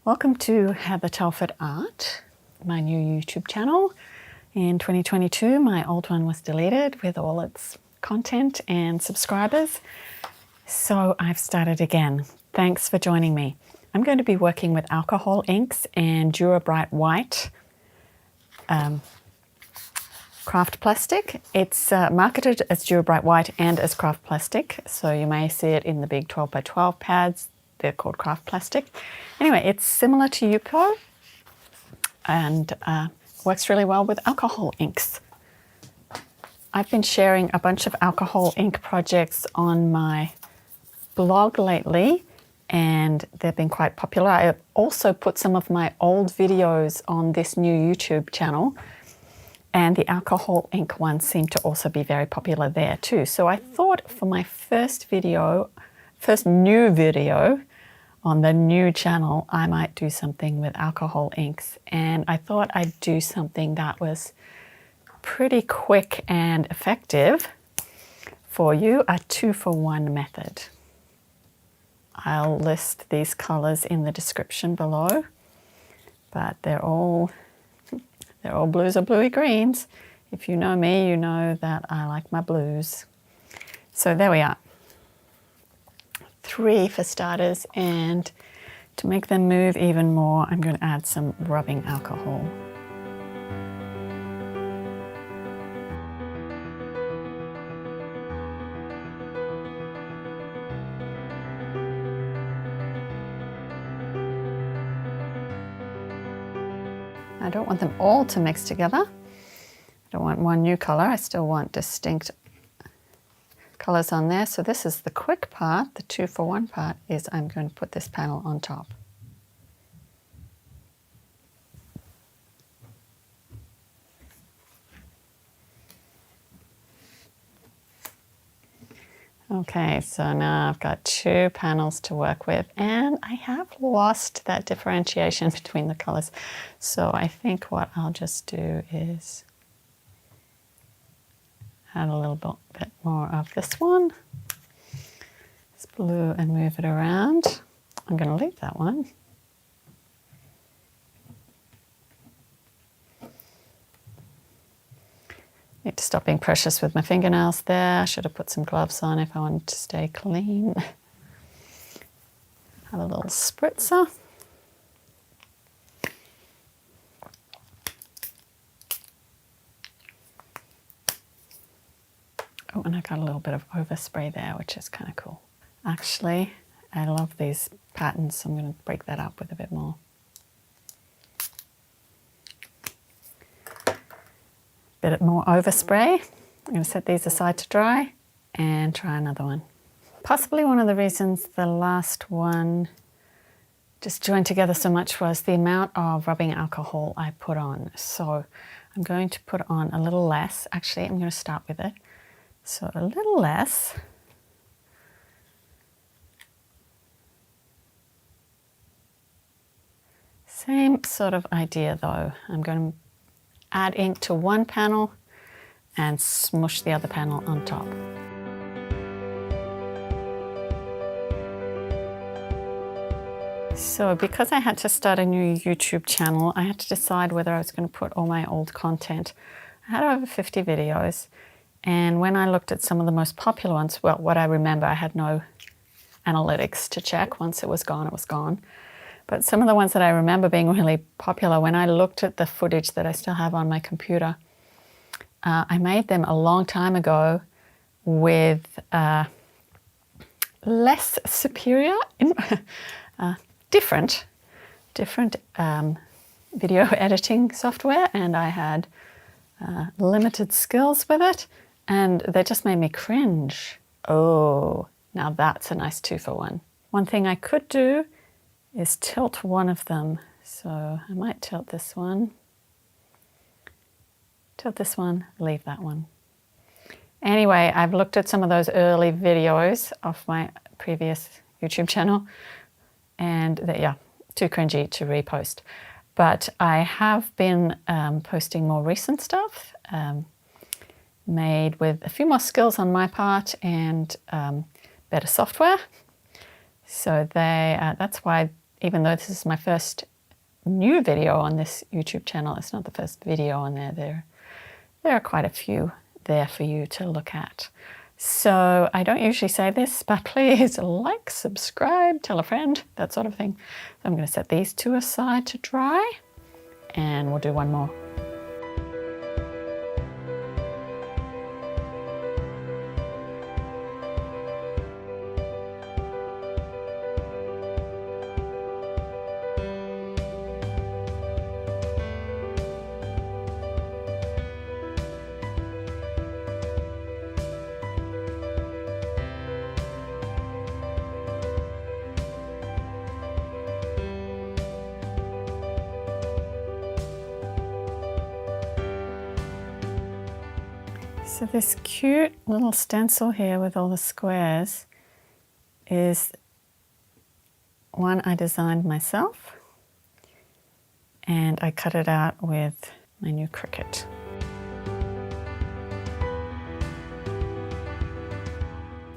Welcome to Heather Telford Art, my new YouTube channel. In 2022, my old one was deleted with all its content and subscribers, so I've started again. Thanks for joining me. I'm going to be working with alcohol inks and Dura Bright white craft plastic. It's marketed as Dura Bright white and as craft plastic, so you may see it in the big 12 by 12 pads. They're called craft plastic. Anyway, it's similar to Yupo and works really well with alcohol inks. I've been sharing a bunch of alcohol ink projects on my blog lately, and they've been quite popular. I also put some of my old videos on this new YouTube channel, and the alcohol ink ones seem to also be very popular there too. So I thought for my first new video on the new channel, I might do something with alcohol inks. And I thought I'd do something that was pretty quick and effective for you, a 2-for-1 method. I'll list these colors in the description below, but they're all blues or bluey greens. If you know me, you know that I like my blues. So there we are. 3 for starters, and to make them move even more, I'm going to add some rubbing alcohol. I don't want them all to mix together. I don't want one new color. I still want distinct colors on there. So this is the quick part. The 2-for-1 part is I'm going to put this panel on top. Okay, so now I've got 2 panels to work with, and I have lost that differentiation between the colors. So I think what I'll just do is add a little bit more of this one, this blue, and move it around. I'm going to leave that one. Need to stop being precious with my fingernails there. I should have put some gloves on if I wanted to stay clean. Have a little spritzer. Oh, and I got a little bit of overspray there, which is kind of cool. Actually, I love these patterns, so I'm going to break that up with a bit more. Bit more overspray. I'm going to set these aside to dry and try another one. Possibly one of the reasons the last one just joined together so much was the amount of rubbing alcohol I put on. So I'm going to put on a little less. Actually, I'm going to start with it. So a little less. Same sort of idea though. I'm going to add ink to one panel and smush the other panel on top. So because I had to start a new YouTube channel, I had to decide whether I was going to put all my old content. I had over 50 videos, and when I looked at some of the most popular ones, well, what I remember, I had no analytics to check. Once it was gone, it was gone. But some of the ones that I remember being really popular, when I looked at the footage that I still have on my computer, I made them a long time ago with less superior, different video editing software, and I had limited skills with it, and they just made me cringe. Oh, now that's a nice 2-for-1. One thing I could do is tilt one of them. So I might tilt this one, leave that one. Anyway, I've looked at some of those early videos of my previous YouTube channel, and yeah, too cringy to repost. But I have been posting more recent stuff, made with a few more skills on my part and better software. So that's why even though this is my first new video on this YouTube channel, it's not the first video on there. There are quite a few there for you to look at. So I don't usually say this, but please like, subscribe, tell a friend, that sort of thing. So I'm going to set these two aside to dry, and we'll do one more. So this cute little stencil here with all the squares is one I designed myself, and I cut it out with my new Cricut.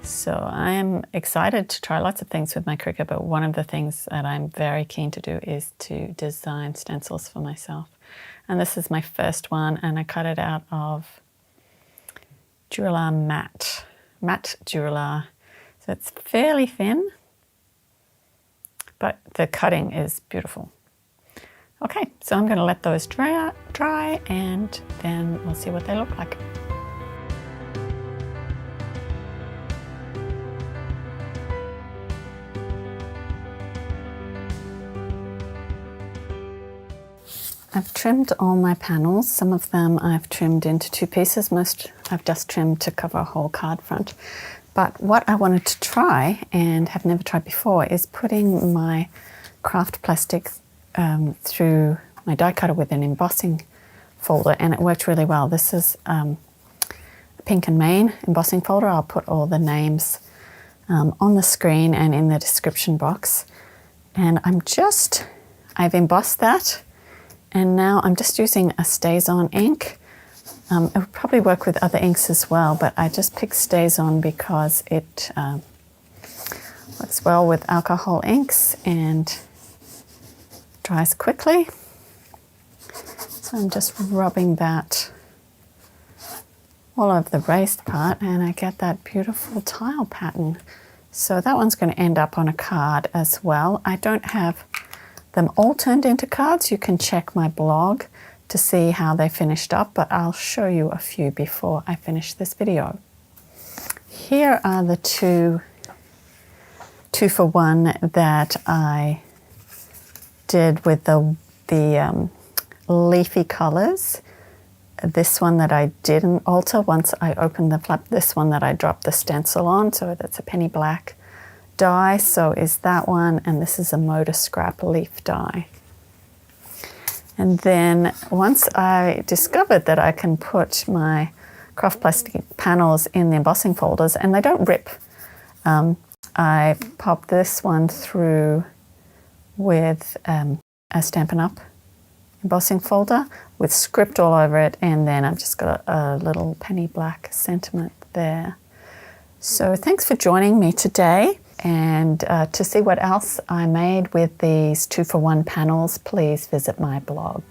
So I am excited to try lots of things with my Cricut, but one of the things that I'm very keen to do is to design stencils for myself. And this is my first one, and I cut it out of Duralar matte Duralar. So it's fairly thin, but the cutting is beautiful. Okay, so I'm going to let those dry and then we'll see what they look like. I've trimmed all my panels. Some of them I've trimmed into two pieces. Most I've just trimmed to cover a whole card front. But what I wanted to try, and have never tried before, is putting my craft plastic through my die cutter with an embossing folder, and it worked really well. This is a Pink and Main embossing folder. I'll put all the names on the screen and in the description box. And I've embossed that. And now I'm just using a StazOn ink. It would probably work with other inks as well, but I just picked StazOn because it works well with alcohol inks and dries quickly. So I'm just rubbing that all over the raised part, and I get that beautiful tile pattern. So that one's going to end up on a card as well. I don't have them all turned into cards. You can check my blog to see how they finished up, but I'll show you a few before I finish this video. Here are the two for one that I did with the leafy colors. This one that I didn't alter once I opened the flap, this one that I dropped the stencil on, so that's a penny black die, so is that one, and this is a Motor Scrap leaf die. And then once I discovered that I can put my craft plastic panels in the embossing folders and they don't rip, I popped this one through with a Stampin' Up! Embossing folder with script all over it, and then I've just got a little penny black sentiment there. So thanks for joining me today. And to see what else I made with these 2-for-1 panels, please visit my blog.